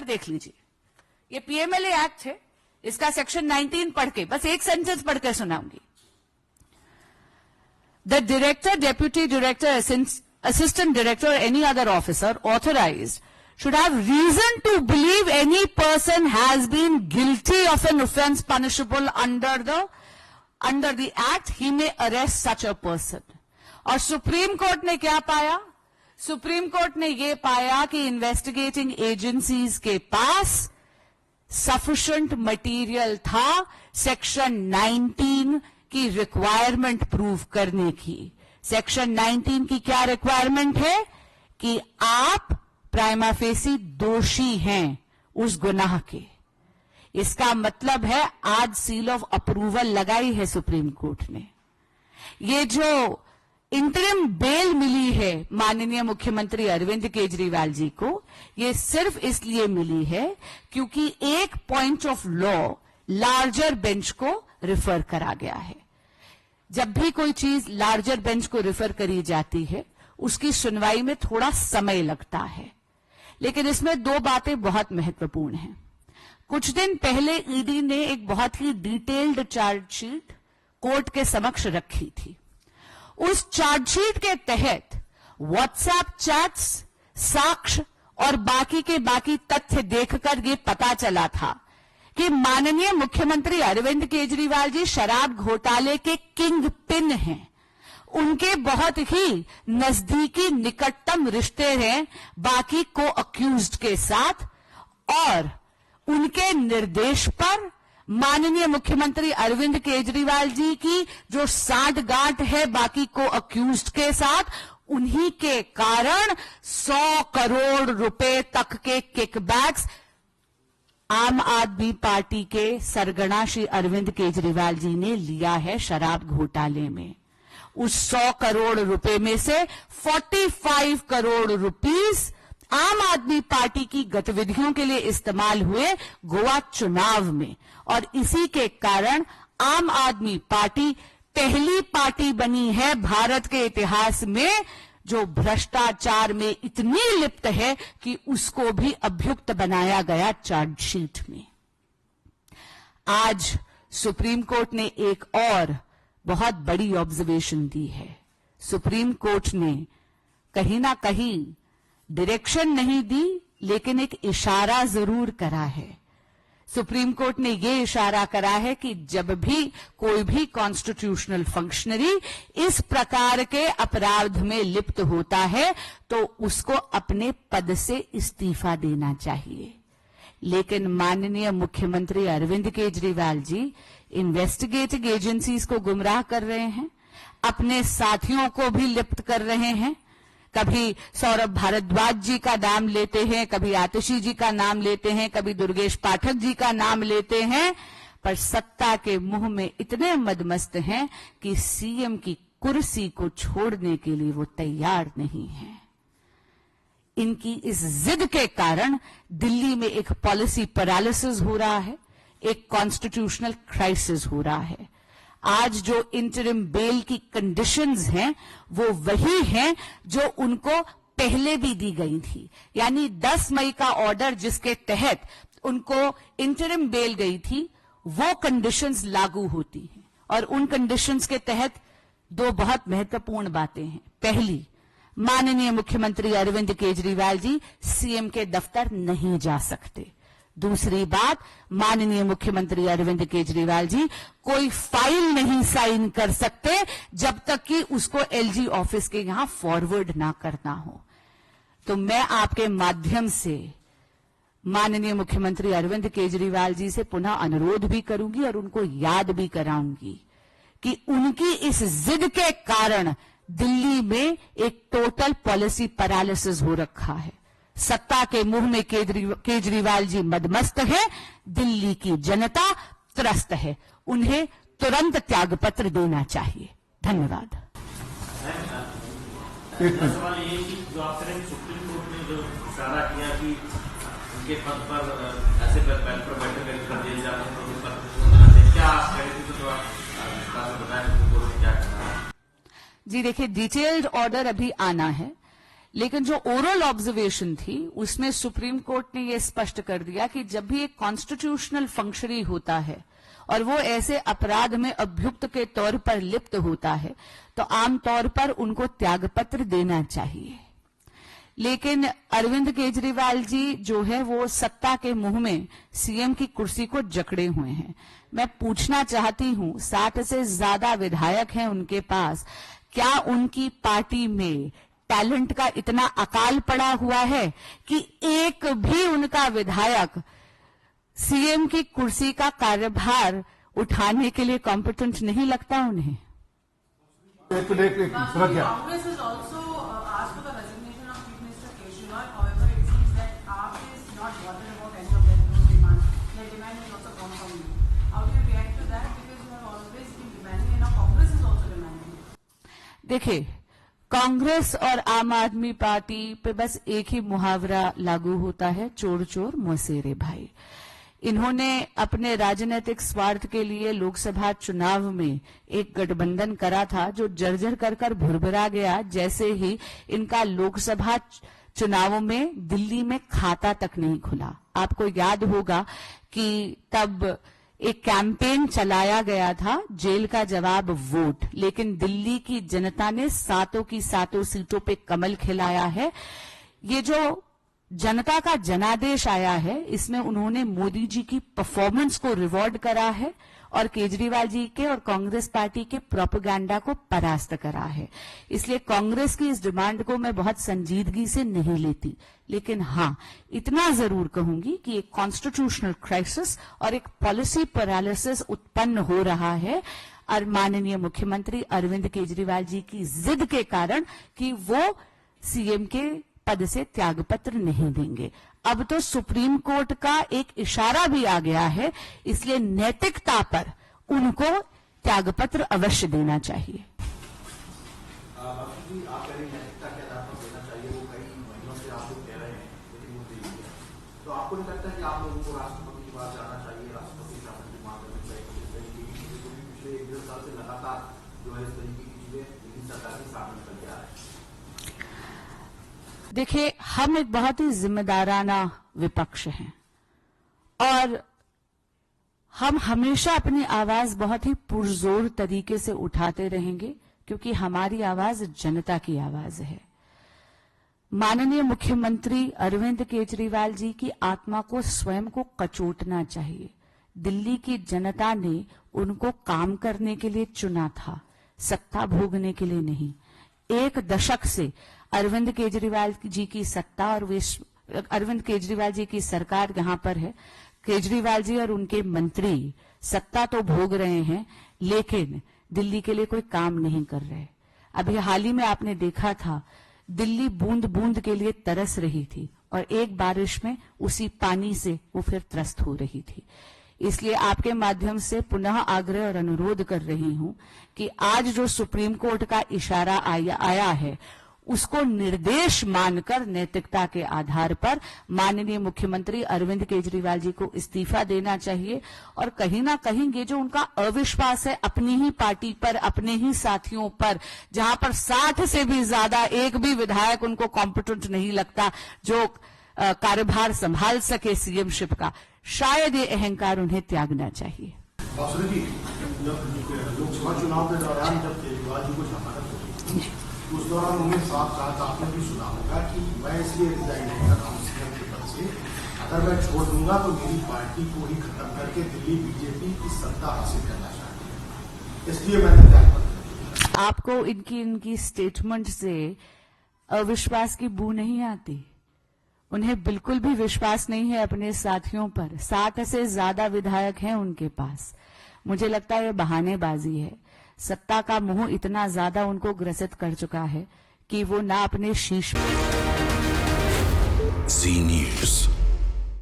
देख लीजिए, ये पीएमएलए एक्ट है, इसका सेक्शन 19 पढ़ के, बस एक सेंटेंस पढ़ के सुनाऊंगी। The director, deputy director, assistant director or any other officer authorized should have reason to believe any person has been guilty of an offense punishable under the act, he may arrest such a person. और supreme court ने क्या पाया? Supreme court ने यह पाया कि investigating agencies के पास sufficient material था सेक्शन 19 की रिक्वायरमेंट प्रूव करने की। सेक्शन 19 की क्या रिक्वायरमेंट है? कि आप प्राइमा फेसी दोषी हैं उस गुनाह के। इसका मतलब है आज सील ऑफ अप्रूवल लगाई है सुप्रीम कोर्ट ने। ये जो इंटरिम बेल मिली है माननीय मुख्यमंत्री अरविंद केजरीवाल जी को, ये सिर्फ इसलिए मिली है क्योंकि एक point of law larger bench को रिफर करा गया है। जब भी कोई चीज लार्जर बेंच को रिफर करी जाती है, उसकी सुनवाई में थोड़ा समय लगता है, लेकिन इसमें दो बातें बहुत महत्वपूर्ण हैं। कुछ दिन पहले ईडी ने एक बहुत ही डिटेल्ड चार्जशीट कोर्ट के समक्ष रखी थी। उस चार्जशीट के तहत व्हाट्सएप चैट्स, साक्ष्य और बाकी के बाकी तथ्य देखकर ये पता चला था कि माननीय मुख्यमंत्री अरविंद केजरीवाल जी शराब घोटाले के किंग पिन हैं। उनके बहुत ही नजदीकी निकटतम रिश्ते हैं बाकी को अक्यूज्ड के साथ, और उनके निर्देश पर माननीय मुख्यमंत्री अरविंद केजरीवाल जी की जो सांठगांठ है बाकी को अक्यूज्ड के साथ, उन्हीं के कारण 100 करोड़ रुपए तक के किकबैक्स आम आदमी पार्टी के सरगना श्री अरविंद केजरीवाल जी ने लिया है शराब घोटाले में। उस 100 करोड़ रुपए में से 45 करोड़ रुपीस आम आदमी पार्टी की गतिविधियों के लिए इस्तेमाल हुए गोवा चुनाव में, और इसी के कारण आम आदमी पार्टी पहली पार्टी बनी है भारत के इतिहास में जो भ्रष्टाचार में इतनी लिप्त है कि उसको भी अभियुक्त बनाया गया चार्जशीट में। आज सुप्रीम कोर्ट ने एक और बहुत बड़ी ऑब्जर्वेशन दी है। सुप्रीम कोर्ट ने कहीं ना कहीं डायरेक्शन नहीं दी, लेकिन एक इशारा जरूर करा है। सुप्रीम कोर्ट ने यह इशारा करा है कि जब भी कोई भी कॉन्स्टिट्यूशनल फंक्शनरी इस प्रकार के अपराध में लिप्त होता है तो उसको अपने पद से इस्तीफा देना चाहिए। लेकिन माननीय मुख्यमंत्री अरविंद केजरीवाल जी इन्वेस्टिगेटिंग एजेंसीज को गुमराह कर रहे हैं, अपने साथियों को भी लिप्त कर रहे हैं। कभी सौरभ भारद्वाज जी का नाम लेते हैं, कभी आतिशी जी का नाम लेते हैं, कभी दुर्गेश पाठक जी का नाम लेते हैं, पर सत्ता के मुंह में इतने मदमस्त हैं कि सीएम की कुर्सी को छोड़ने के लिए वो तैयार नहीं है। इनकी इस जिद के कारण दिल्ली में एक पॉलिसी पैरालिसिस हो रहा है, एक कॉन्स्टिट्यूशनल क्राइसिस हो रहा है। आज जो इंटरिम बेल की कंडीशंस हैं वो वही हैं जो उनको पहले भी दी गई थी, यानी 10 मई का ऑर्डर जिसके तहत उनको इंटरिम बेल गई थी वो कंडीशंस लागू होती हैं। और उन कंडीशंस के तहत दो बहुत महत्वपूर्ण बातें हैं। पहली, माननीय मुख्यमंत्री अरविंद केजरीवाल जी सीएम के दफ्तर नहीं जा सकते। दूसरी बात, माननीय मुख्यमंत्री अरविंद केजरीवाल जी कोई फाइल नहीं साइन कर सकते जब तक कि उसको एलजी ऑफिस के यहां फॉरवर्ड ना करना हो। तो मैं आपके माध्यम से माननीय मुख्यमंत्री अरविंद केजरीवाल जी से पुनः अनुरोध भी करूंगी और उनको याद भी कराऊंगी कि उनकी इस जिद के कारण दिल्ली में एक टोटल पॉलिसी पैरालिसिस हो रखा है। सत्ता के मुंह में केजरीवाल जी मदमस्त है, दिल्ली की जनता त्रस्त है। उन्हें तुरंत त्यागपत्र देना चाहिए। धन्यवाद। सवाल ये कि जो आपने सुप्रीम कोर्ट ने जो इशारा किया कि उनके पद पर ऐसे पैनल पर बैठक कर दिए जाते हैं तो क्या आप कह रहे थे, तो आप बताएं क्या करना है? जी देखिए, डिटेल्ड ऑर्डर अभी आना है, लेकिन जो ओरल ऑब्जर्वेशन थी उसमें सुप्रीम कोर्ट ने यह स्पष्ट कर दिया कि जब भी एक कॉन्स्टिट्यूशनल फंक्शनरी होता है और वो ऐसे अपराध में अभियुक्त के तौर पर लिप्त होता है तो आमतौर पर उनको त्यागपत्र देना चाहिए। लेकिन अरविंद केजरीवाल जी जो है वो सत्ता के मुंह में सीएम की कुर्सी को जकड़े हुए हैं। मैं पूछना चाहती हूं, 60 से ज्यादा विधायक हैं उनके पास, क्या उनकी पार्टी में टैलेंट का इतना अकाल पड़ा हुआ है कि एक भी उनका विधायक सीएम की कुर्सी का कार्यभार उठाने के लिए कॉम्पिटेंट नहीं लगता उन्हें? Congress has also asked for the resignation of Chief Minister Kejriwal. However, it seems that AAP is not bothered about any of those demands. Their demand has also come from you. How do you react to that? Because you have always been demanding, and now Congress is also demanding. देखिए, कांग्रेस और आम आदमी party पे बस एक ही मुहावरा लागू होता है, चोर चोर मौसेरे भाई। इन्होंने अपने राजनीतिक स्वार्थ के लिए लोकसभा चुनाव में एक गठबंधन करा था जो जर्जर कर भुरभुरा गया जैसे ही इनका लोकसभा चुनावों में दिल्ली में खाता तक नहीं खुला। आपको याद होगा कि तब एक कैंपेन चलाया गया था, जेल का जवाब वोट, लेकिन दिल्ली की जनता ने सातों की सातों सीटों पे कमल खिलाया है। ये जो जनता का जनादेश आया है इसमें उन्होंने मोदी जी की परफॉर्मेंस को रिवॉर्ड करा है और केजरीवाल जी के और कांग्रेस पार्टी के प्रोपेगेंडा को परास्त करा है। इसलिए कांग्रेस की इस डिमांड को मैं बहुत संजीदगी से नहीं लेती, लेकिन हां इतना जरूर कहूंगी कि एक कॉन्स्टिट्यूशनल क्राइसिस और एक पॉलिसी पैरालिसिस उत्पन्न हो रहा है और माननीय मुख्यमंत्री अरविंद केजरीवाल जी की जिद के कारण कि वो सीएम के पद से त्यागपत्र नहीं देंगे। अब तो सुप्रीम कोर्ट का एक इशारा भी आ गया है, इसलिए नैतिकता पर उनको त्यागपत्र अवश्य देना चाहिए। बापू जी, आप कह रहे हैं नैतिकता के आधार पर देना चाहिए, वो कई महीनों से आप लोग कह रहे हैं, लेकिन वो नहीं है। तो आपको नहीं लगता कि आप लोगों को राष्ट्रपति के पास जाना चाहिए, राष्ट्रपति शासन की मांग करनी चाहिए? इस तरीके की चीजें जो पिछले 1-1.5 साल से लगातार जो है इस तरीके की चीजें दिल्ली सरकार के सामने करके आ रहे हैं। देखिए, हम एक बहुत ही जिम्मेदाराना विपक्ष हैं और हम हमेशा अपनी आवाज बहुत ही पुरजोर तरीके से उठाते रहेंगे क्योंकि हमारी आवाज जनता की आवाज है। माननीय मुख्यमंत्री अरविंद केजरीवाल जी की आत्मा को स्वयं को कचोटना चाहिए। दिल्ली की जनता ने उनको काम करने के लिए चुना था, सत्ता भोगने के लिए नहीं। 1 दशक से अरविंद केजरीवाल जी की सत्ता और अरविंद केजरीवाल जी की सरकार यहां पर है। केजरीवाल जी और उनके मंत्री सत्ता तो भोग रहे हैं लेकिन दिल्ली के लिए कोई काम नहीं कर रहे। अभी हाल ही में आपने देखा था दिल्ली बूंद बूंद के लिए तरस रही थी और एक बारिश में उसी पानी से वो फिर त्रस्त हो रही थी। इसलिए आपके माध्यम से पुनः आग्रह और अनुरोध कर रही हूं कि आज जो सुप्रीम कोर्ट का इशारा आया है उसको निर्देश मानकर नैतिकता के आधार पर माननीय मुख्यमंत्री अरविंद केजरीवाल जी को इस्तीफा देना चाहिए और कहीं ना कहीं ये जो उनका अविश्वास है अपनी ही पार्टी पर, अपने ही साथियों पर, जहां पर 60 से भी ज्यादा एक भी विधायक उनको कॉम्पिटेंट नहीं लगता जो कार्यभार संभाल सके सीएमशिप का, शायद ये अहंकार उन्हें त्यागना चाहिए। बासुरी जी, लोकसभा चुनाव के दौरान जब केजरीवाल जी को जमानत हुई उस दौरान उन्होंने साफ कहा था, आपने भी सुना होगा कि मैं इसलिए रिजाइन नहीं कर रहा हूँ सीएम के पद से, अगर मैं छोड़ दूंगा तो मेरी पार्टी को ही खत्म करके दिल्ली बीजेपी की सत्ता हासिल करना चाहती है, इसलिए मैंने त्यागपत्र दिया। आपको इनकी स्टेटमेंट से अविश्वास की बू नहीं आती? उन्हें बिल्कुल भी विश्वास नहीं है अपने साथियों पर। 60 से ज्यादा विधायक हैं उनके पास। मुझे लगता है बहानेबाजी है। सत्ता का मोह इतना ज्यादा उनको ग्रसित कर चुका है कि वो ना अपने शीश Zee News.